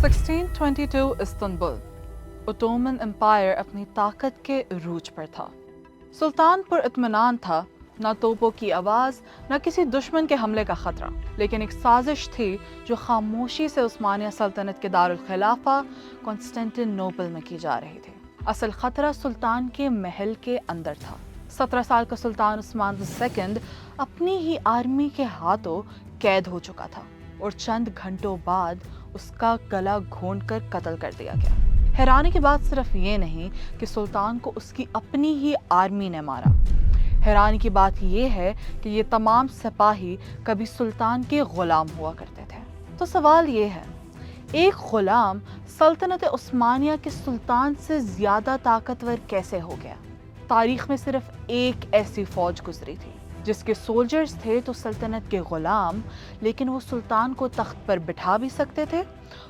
1622 Istanbul Ottoman umpire اپنی طاقت کے عروج پر تھا۔ سلطان پر اطمینان تھا، نہ توپوں کی آواز، نہ کسی دشمن کے حملے کا خطرہ، لیکن ایک سازش تھی جو خاموشی سے عثمانیہ سلطنت کے دارالخلافہ کانسٹینٹن نوبل میں کی جا رہی تھی۔ اصل خطرہ سلطان کے محل کے اندر تھا۔ 17 سال کا سلطان عثمان II اپنی ہی آرمی کے ہاتھوں قید ہو چکا تھا اور چند گھنٹوں بعد اس کا گلا گھونٹ کر قتل کر دیا گیا۔ حیرانی کی بات صرف یہ نہیں کہ سلطان کو اس کی اپنی ہی آرمی نے مارا، حیرانی کی بات یہ ہے کہ یہ تمام سپاہی کبھی سلطان کے غلام ہوا کرتے تھے۔ تو سوال یہ ہے، ایک غلام سلطنت عثمانیہ کے سلطان سے زیادہ طاقتور کیسے ہو گیا؟ تاریخ میں صرف ایک ایسی فوج گزری تھی جس کے سولجرز تھے تو سلطنت کے غلام، لیکن وہ سلطان کو تخت پر بٹھا بھی سکتے تھے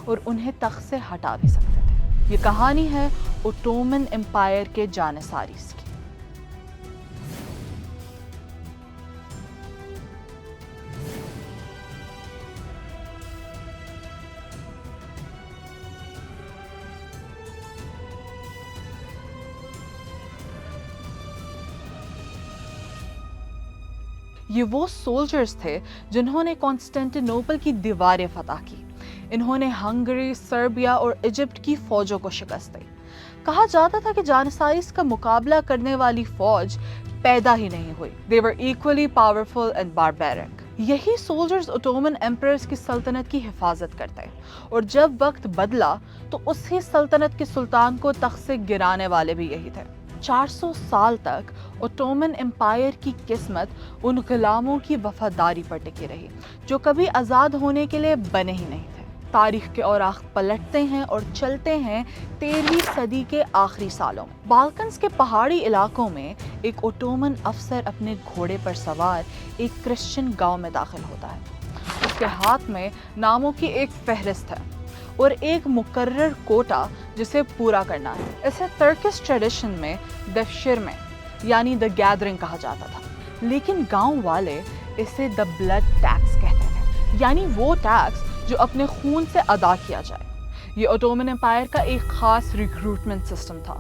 اور انہیں تخت سے ہٹا بھی سکتے تھے۔ یہ کہانی ہے اوٹومن امپائر کے جانثاریز کی۔ یہ وہ سولجرز تھے جنہوں نے کانسٹینٹن نوبل کی دیواریں فتح کی۔ انہوں نے ہنگری، سربیا اور ایجپٹ کی فوجوں کو شکست دی۔ کہا جاتا تھا کہ جانثاریز کا مقابلہ کرنے والی فوج پیدا ہی نہیں ہوئی۔ They were equally powerful and barbaric۔ یہی سولجرز اوٹومن ایمپررز کی سلطنت کی حفاظت کرتے، اور جب وقت بدلا تو اسی سلطنت کے سلطان کو تخت سے گرانے والے بھی یہی تھے۔ 400 سال تک اوٹومن امپائر کی قسمت ان غلاموں کی وفاداری پر ٹکی رہی جو کبھی آزاد ہونے کے لیے بنے ہی نہیں تھے۔ تاریخ کے اوراق پلٹتے ہیں اور چلتے ہیں 13ویں صدی کے آخری سالوں میں۔ بالکنز کے پہاڑی علاقوں میں ایک اوٹومن افسر اپنے گھوڑے پر سوار ایک کرسچن گاؤں میں داخل ہوتا ہے۔ اس کے ہاتھ میں ناموں کی ایک فہرست ہے اور ایک مقرر کوٹا جسے پورا کرنا ہے۔ اسے ترکش ٹریڈیشن میں دفشرمے یعنی دا گیدرنگ کہا جاتا تھا، لیکن گاؤں والے اسے دا بلڈ ٹیکس کہتے تھے، یعنی وہ ٹیکس جو اپنے خون سے ادا کیا جائے۔ یہ اوٹومن امپائر کا ایک خاص ریکروٹمنٹ سسٹم تھا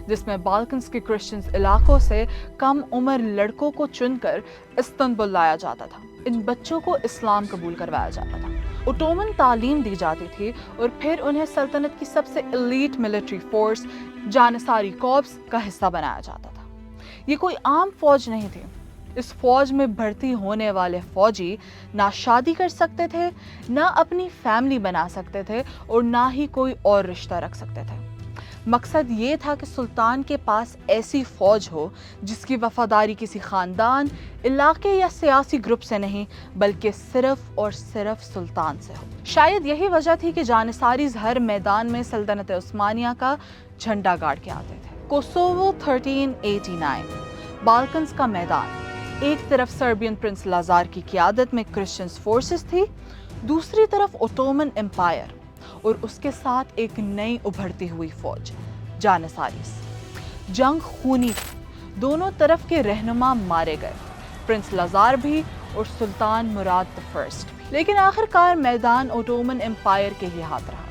جس میں بالکنز کے کرسچنز علاقوں سے کم عمر لڑکوں کو چن کر استنبول لایا جاتا تھا۔ ان بچوں کو اسلام قبول کروایا جاتا تھا، اوٹومن تعلیم دی جاتی تھی اور پھر انہیں سلطنت کی سب سے ایلیٹ ملٹری فورس جانثاری کارپس کا حصہ بنایا جاتا تھا۔ یہ کوئی عام فوج نہیں تھی۔ اس فوج میں بھرتی ہونے والے فوجی نہ شادی کر سکتے تھے، نہ اپنی فیملی بنا سکتے تھے اور نہ ہی کوئی اور رشتہ رکھ سکتے تھے۔ مقصد یہ تھا کہ سلطان کے پاس ایسی فوج ہو جس کی وفاداری کسی خاندان، علاقے یا سیاسی گروپ سے نہیں بلکہ صرف اور صرف سلطان سے ہو۔ شاید یہی وجہ تھی کہ جانثاریز ہر میدان میں سلطنت عثمانیہ کا جھنڈا گاڑ کے آتے تھے۔ کوسوو 1389 بالکنز کا میدان، ایک طرف سربین پرنس لازار کی قیادت میں کرسچنز فورسز تھی، دوسری طرف اوٹومن امپائر اور اس کے ساتھ ایک نئی ابھرتی ہوئی فوج جانثاریز۔ جنگ خونی تھی، دونوں طرف کے رہنما مارے گئے، پرنس لازار بھی اور سلطان مراد فرسٹ بھی، لیکن آخرکار میدان اوٹومن امپائر کے ہی ہاتھ رہا۔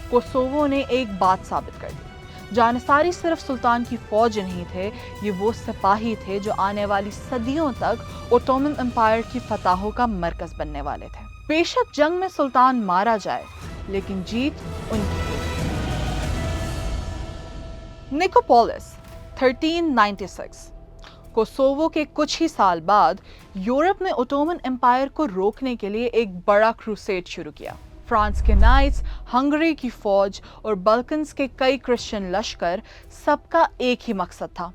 کوسوو نے ایک بات ثابت کر دی، جانثاری صرف سلطان کی فوج نہیں تھے، یہ وہ سپاہی تھے جو آنے والی صدیوں تک اوٹومن امپائر کی فتحوں کا مرکز بننے والے تھے۔ بے شک جنگ میں سلطان مارا جائے لیکن جیت ان کی ہوئی۔ نکوپولس 1396 کوسوو کے کچھ ہی سال بعد یورپ نے اوٹومن امپائر کو روکنے کے لیے ایک بڑا کروسیڈ شروع کیا۔ فرانس کے نائٹس، ہنگری کی فوج اور بالکنز کے کئی کرسچن لشکر، سب کا ایک ہی مقصد تھا،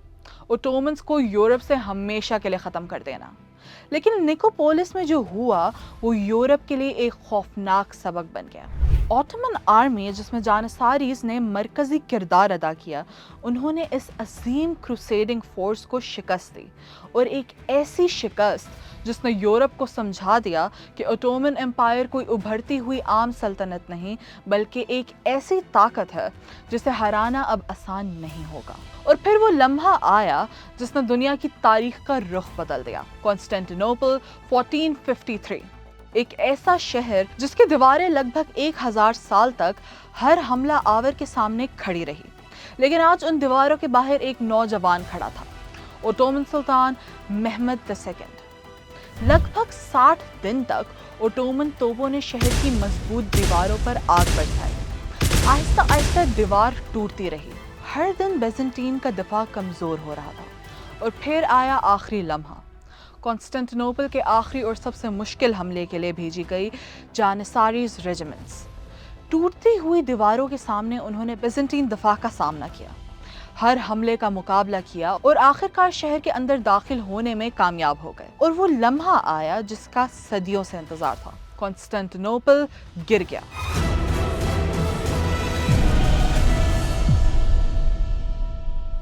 اوٹومنز کو یورپ سے ہمیشہ کے لیے ختم کر دینا۔ لیکن نکوپولس میں جو ہوا وہ یورپ کے لیے ایک خوفناک سبق بن گیا۔ اوٹومن آرمی جس میں جانثاریز نے مرکزی کردار ادا کیا، انہوں نے اس عظیم کروسیڈنگ فورس کو شکست دی، اور ایک ایسی شکست جس نے یورپ کو سمجھا دیا کہ اوٹومن امپائر کوئی ابھرتی ہوئی عام سلطنت نہیں بلکہ ایک ایسی طاقت ہے جسے ہرانا اب آسان نہیں ہوگا۔ اور پھر وہ لمحہ آیا جس نے دنیا کی تاریخ کا رخ بدل دیا۔ کانسٹینٹی نوبل 1453 ایک ایسا شہر جس کی دیواریں لگ بھگ 1000 سال تک ہر حملہ آور کے سامنے کھڑی رہی، لیکن آج ان دیواروں کے باہر ایک نوجوان کھڑا تھا، اوٹومن سلطان محمد II۔ لگ بھگ 60 دن تک اوٹومن توپوں نے شہر کی مضبوط دیواروں پر آگ برسائی۔ آہستہ آہستہ دیوار ٹوٹتی رہی، ہر دن بیزنٹین کا دفاع کمزور ہو رہا تھا، اور پھر آیا آخری لمحہ۔ کانسٹینٹی نوپل کے آخری اور سب سے مشکل حملے کے لیے بھیجی گئی جانساریز ریجیمنٹس۔ ٹوٹتی ہوئی دیواروں کے سامنے انہوں نے بیزنٹین دفاع کا سامنا کیا، ہر حملے کا مقابلہ کیا، اور آخرکار شہر کے اندر داخل ہونے میں کامیاب ہو گئے۔ اور وہ لمحہ آیا جس کا صدیوں سے انتظار تھا، کانسٹینٹی نوپل گر گیا۔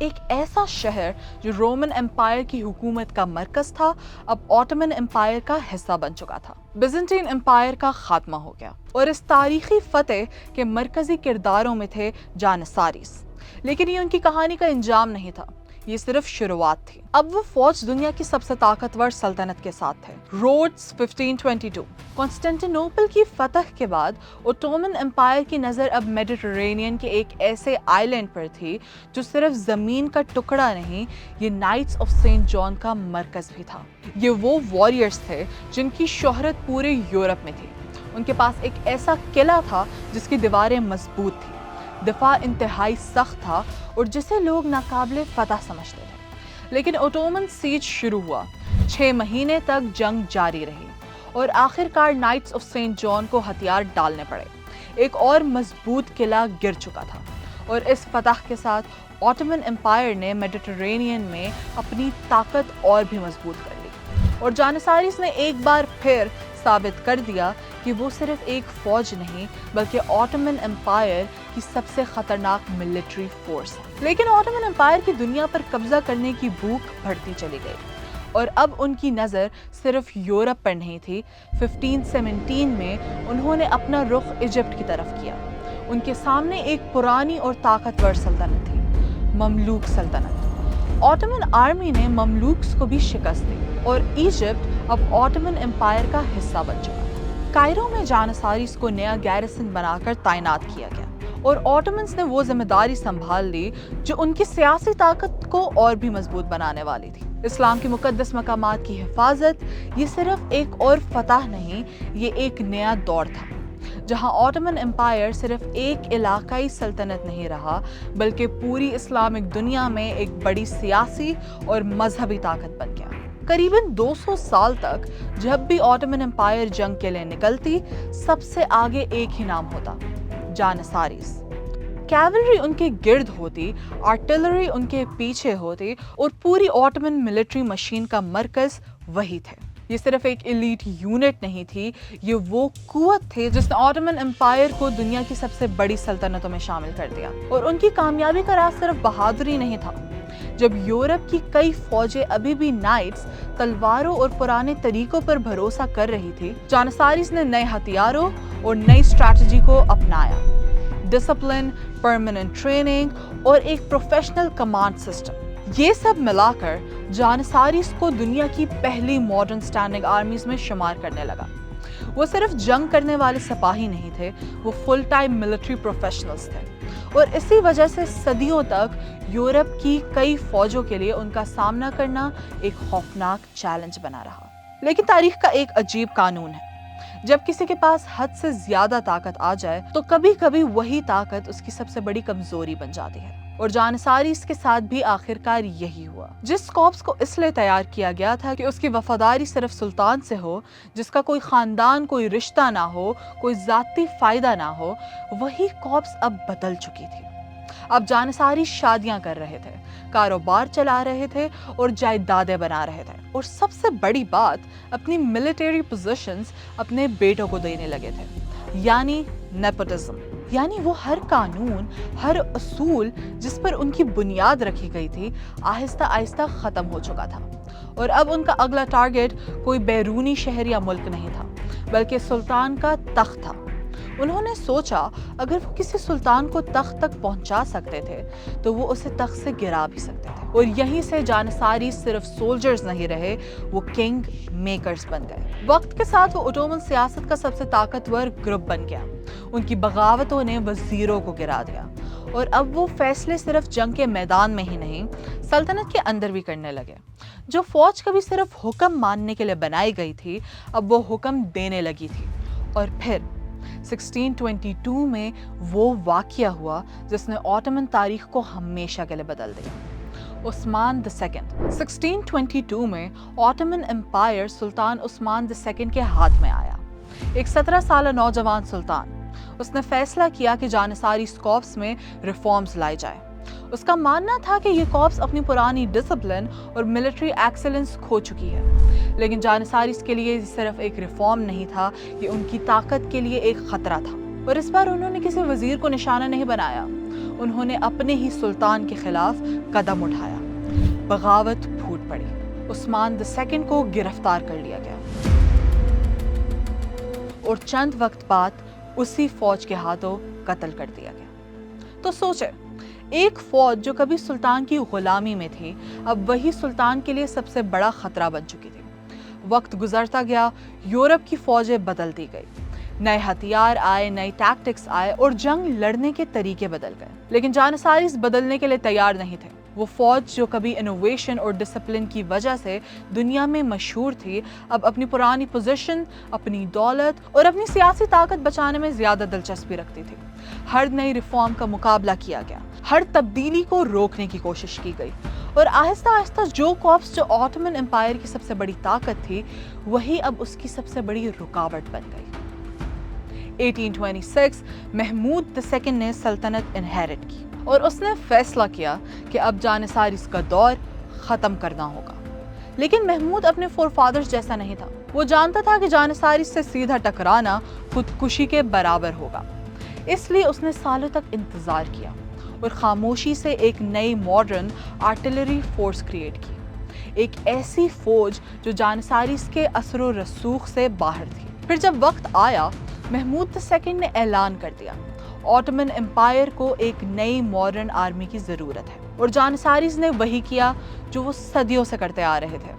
ایک ایسا شہر جو رومن امپائر کی حکومت کا مرکز تھا، اب آٹومن امپائر کا حصہ بن چکا تھا۔ بیزنٹین امپائر کا خاتمہ ہو گیا، اور اس تاریخی فتح کے مرکزی کرداروں میں تھے جانساریز۔ لیکن یہ ان کی کہانی کا انجام نہیں تھا، یہ صرف شروعات تھی۔ اب وہ فوج دنیا کی سب سے طاقتور سلطنت کے ساتھ تھے۔ روڈز 1522۔ کانسٹینٹی نوپل کی فتح کے بعد اوٹومن امپائر کی نظر اب میڈیٹرینین کے ایک ایسے آئی لینڈ پر تھی جو صرف زمین کا ٹکڑا نہیں، یہ نائٹس آف سینٹ جان کا مرکز بھی تھا۔ یہ وہ واریئرز تھے جن کی شہرت پورے یورپ میں تھی۔ ان کے پاس ایک ایسا قلعہ تھا جس کی دیواریں مضبوط تھیں، دفاع انتہائی سخت تھا، اور جسے لوگ ناقابل فتح سمجھتے تھے۔ لیکن اوٹومن سیج شروع ہوا، 6 مہینے تک جنگ جاری رہی، اور آخرکار نائٹس آف سینٹ جان کو ہتھیار ڈالنے پڑے۔ ایک اور مضبوط قلعہ گر چکا تھا، اور اس فتح کے ساتھ آٹومن امپائر نے میڈیٹرینین میں اپنی طاقت اور بھی مضبوط کر لی، اور جانساریز نے ایک بار پھر ثابت کر دیا کہ وہ صرف ایک فوج نہیں بلکہ آٹومن امپائر کی سب سے خطرناک ملٹری فورس ہے۔ لیکن آٹومن امپائر کی دنیا پر قبضہ کرنے کی بھوک بڑھتی چلی گئی، اور اب ان کی نظر صرف یورپ پر نہیں تھی۔ 1517 میں انہوں نے اپنا رخ ایجپٹ کی طرف کیا۔ ان کے سامنے ایک پرانی اور طاقتور سلطنت تھی، مملوک سلطنت۔ آٹومن آرمی نے مملوکس کو بھی شکست دی، اور ایجپٹ اب آٹومن امپائر کا حصہ بن چکا تھا۔ کائرو میں جانساریز کو نیا گیرسن بنا کر تعینات کیا گیا، اور آٹومنز نے وہ ذمہ داری سنبھال لی جو ان کی سیاسی طاقت کو اور بھی مضبوط بنانے والی تھی۔ اسلام کی مقدس مقامات کی حفاظت، یہ صرف ایک اور فتح نہیں، یہ ایک نیا دور تھا جہاں آٹومن امپائر صرف ایک علاقائی سلطنت نہیں رہا بلکہ پوری اسلامک دنیا میں ایک بڑی سیاسی اور مذہبی طاقت بن گیا۔ قریباً 200 سال تک جب بھی آٹومن امپائر جنگ کے لیے نکلتی، سب سے آگے ایک ہی نام ہوتا، جانساریز۔ کیولری ان کے گرد ہوتی، آرٹلری ان کے پیچھے ہوتی، اور پوری آٹومن ملٹری مشین کا مرکز وہی تھے۔ یہ صرف ایک ایلیٹ یونٹ نہیں تھی، یہ وہ قوت تھی جس نے آٹومن امپائر کو دنیا کی سب سے بڑی سلطنتوں میں شامل کر دیا۔ اور ان کی کامیابی کا راز صرف بہادری نہیں تھا۔ جب یورپ کی کئی فوجیں ابھی بھی نائٹس، تلواروں اور پرانے طریقوں پر بھروسہ کر رہی تھی، جانساریز نے نئے ہتھیاروں اور نئی اسٹریٹجی کو اپنایا۔ ڈسپلن، پرماننٹ ٹریننگ، اور ایک پروفیشنل کمانڈ سسٹم، یہ سب ملا کر جانساریز کو دنیا کی پہلی ماڈرن اسٹینڈنگ آرمیز میں شمار کرنے لگا۔ وہ صرف جنگ کرنے والے سپاہی نہیں تھے، وہ فل ٹائم ملٹری پروفیشنلز تھے، اور اسی وجہ سے صدیوں تک یورپ کی کئی فوجوں کے لیے ان کا سامنا کرنا ایک خوفناک چیلنج بنا رہا۔ لیکن تاریخ کا ایک عجیب قانون ہے، جب کسی کے پاس حد سے زیادہ طاقت آ جائے تو کبھی کبھی وہی طاقت اس کی سب سے بڑی کمزوری بن جاتی ہے، اور جانساریز کے ساتھ بھی آخرکار یہی ہوا۔ جس کارپس کو اس لیے تیار کیا گیا تھا کہ اس کی وفاداری صرف سلطان سے ہو، جس کا کوئی خاندان، کوئی رشتہ نہ ہو، کوئی ذاتی فائدہ نہ ہو، وہی کارپس اب بدل چکی تھی۔ اب جانساری شادیاں کر رہے تھے، کاروبار چلا رہے تھے، اور جائیدادیں بنا رہے تھے، اور سب سے بڑی بات، اپنی ملٹری پوزیشنز اپنے بیٹوں کو دینے لگے تھے، یعنی نیپوٹزم۔ یعنی وہ ہر قانون، ہر اصول جس پر ان کی بنیاد رکھی گئی تھی، آہستہ آہستہ ختم ہو چکا تھا، اور اب ان کا اگلا ٹارگٹ کوئی بیرونی شہر یا ملک نہیں تھا بلکہ سلطان کا تخت تھا۔ انہوں نے سوچا اگر وہ کسی سلطان کو تخت تک پہنچا سکتے تھے تو وہ اسے تخت سے گرا بھی سکتے تھے، اور یہیں سے جانساری صرف سولجرز نہیں رہے، وہ کنگ میکرز بن گئے۔ وقت کے ساتھ وہ اوٹومن سیاست کا سب سے طاقتور گروپ بن گیا۔ ان کی بغاوتوں نے وزیروں کو گرا دیا، اور اب وہ فیصلے صرف جنگ کے میدان میں ہی نہیں، سلطنت کے اندر بھی کرنے لگے۔ جو فوج کبھی صرف حکم ماننے کے لیے بنائی گئی تھی، اب وہ حکم دینے لگی تھی۔ اور پھر 1622 میں وہ واقعہ ہوا جس نے آٹومن تاریخ کو ہمیشہ کے لیے بدل دیا۔ عثمان II 1622 میں آٹومن امپائر سلطان عثمان II کے ہاتھ میں آیا، ایک 17 سالہ نوجوان سلطان۔ اس نے فیصلہ کیا کہ جانساری کورپس میں ریفارمز لائے جائیں۔ اس کا ماننا تھا کہ یہ کورپس اپنی پرانی ڈسپلن اور ملٹری ایکسلنس کھو چکی ہے، لیکن جانساریز کے لیے یہ صرف ایک ریفارم نہیں تھا، یہ ان کی طاقت کے لیے ایک خطرہ تھا۔ اور اس بار انہوں نے کسی وزیر کو نشانہ نہیں بنایا، انہوں نے اپنے ہی سلطان کے خلاف قدم اٹھایا۔ بغاوت پھوٹ پڑی، عثمان II کو گرفتار کر لیا گیا، اور چند وقت بعد اسی فوج کے ہاتھوں قتل کر دیا گیا۔ تو سوچے، ایک فوج جو کبھی سلطان کی غلامی میں تھی، اب وہی سلطان کے لیے سب سے بڑا خطرہ بن چکی تھی۔ وقت گزرتا گیا، یورپ کی فوجیں بدلتی گئی، نئے ہتھیار آئے، نئے ٹیکٹکس آئے، اور جنگ لڑنے کے طریقے بدل گئے، لیکن جانساریز بدلنے کے لیے تیار نہیں تھے۔ وہ فوج جو کبھی انوویشن اور ڈسپلن کی وجہ سے دنیا میں مشہور تھی، اب اپنی پرانی پوزیشن، اپنی دولت اور اپنی سیاسی طاقت بچانے میں زیادہ دلچسپی رکھتی تھی۔ ہر نئی ریفارم کا مقابلہ کیا گیا، ہر تبدیلی کو روکنے کی کوشش کی گئی، اور آہستہ آہستہ جو کورپس جو آٹومن امپائر کی سب سے بڑی طاقت تھی، وہی اب اس کی سب سے بڑی رکاوٹ بن گئی۔ 1826 محمود II نے سلطنت انہیرٹ کی، اور اس نے فیصلہ کیا کہ اب جانساریز کا دور ختم کرنا ہوگا۔ لیکن محمود اپنے فور فادرز جیسا نہیں تھا، وہ جانتا تھا کہ جانساریز سے سیدھا ٹکرانا خودکشی کے برابر ہوگا، اس لیے اس نے سالوں تک انتظار کیا اور خاموشی سے ایک نئی ماڈرن آرٹلری فورس کریٹ کی، ایک ایسی فوج جو جانساریز کے اثر و رسوخ سے باہر تھی۔ پھر جب وقت آیا، محمود II نے اعلان کر دیا، آٹومن امپائر کو ایک نئی ماڈرن آرمی کی ضرورت ہے، اور جانساریز نے وہی کیا جو وہ صدیوں سے کرتے آ رہے تھے،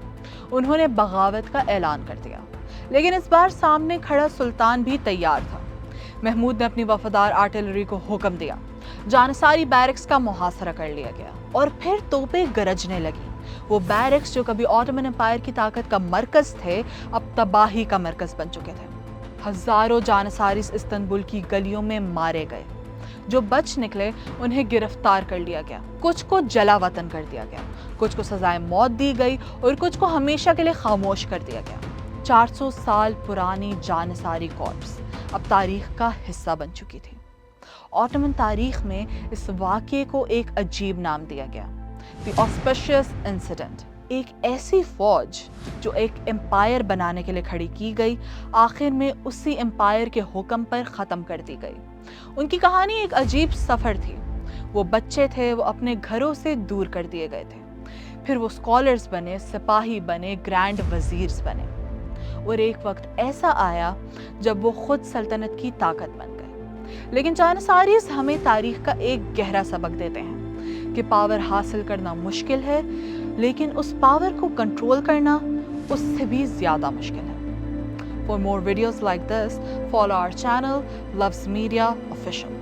انہوں نے بغاوت کا اعلان کر دیا۔ لیکن اس بار سامنے کھڑا سلطان بھی تیار تھا۔ محمود نے اپنی وفادار آرٹلری کو حکم دیا، جانساری بیرکس کا محاصرہ کر لیا گیا، اور پھر توپیں گرجنے لگی۔ وہ بیرکس جو کبھی آٹومن امپائر کی طاقت کا مرکز تھے، اب تباہی کا مرکز بن چکے تھے۔ ہزاروں جانساریز استنبول کی گلیوں میں مارے گئے، جو بچ نکلے انہیں گرفتار کر لیا گیا، کچھ کو جلا وطن کر دیا گیا، کچھ کو سزائے موت دی گئی، اور کچھ کو ہمیشہ کے لیے خاموش کر دیا گیا۔ 400 سال پرانی جانساری کورپس اب تاریخ کا حصہ بن چکی تھی۔ آٹومن تاریخ میں اس واقعے کو ایک عجیب نام دیا گیا، دی آسپیشیس انسیڈنٹ۔ ایک ایسی فوج جو ایک امپائر بنانے کے لیے کھڑی کی گئی، آخر میں اسی امپائر کے حکم پر ختم کر دی گئی۔ ان کی کہانی ایک عجیب سفر تھی۔ وہ بچے تھے، وہ اپنے گھروں سے دور کر دیے گئے تھے، پھر وہ اسکالرز بنے، سپاہی بنے، گرینڈ وزیرز بنے، اور ایک وقت ایسا آیا جب وہ خود سلطنت کی طاقت بن گئے۔ لیکن جانساریز ہمیں تاریخ کا ایک گہرا سبق دیتے ہیں کہ پاور حاصل کرنا مشکل ہے، لیکن اس پاور کو کنٹرول کرنا اس سے بھی زیادہ مشکل ہے۔ For more videos like this, follow our channel, Loves Media Official.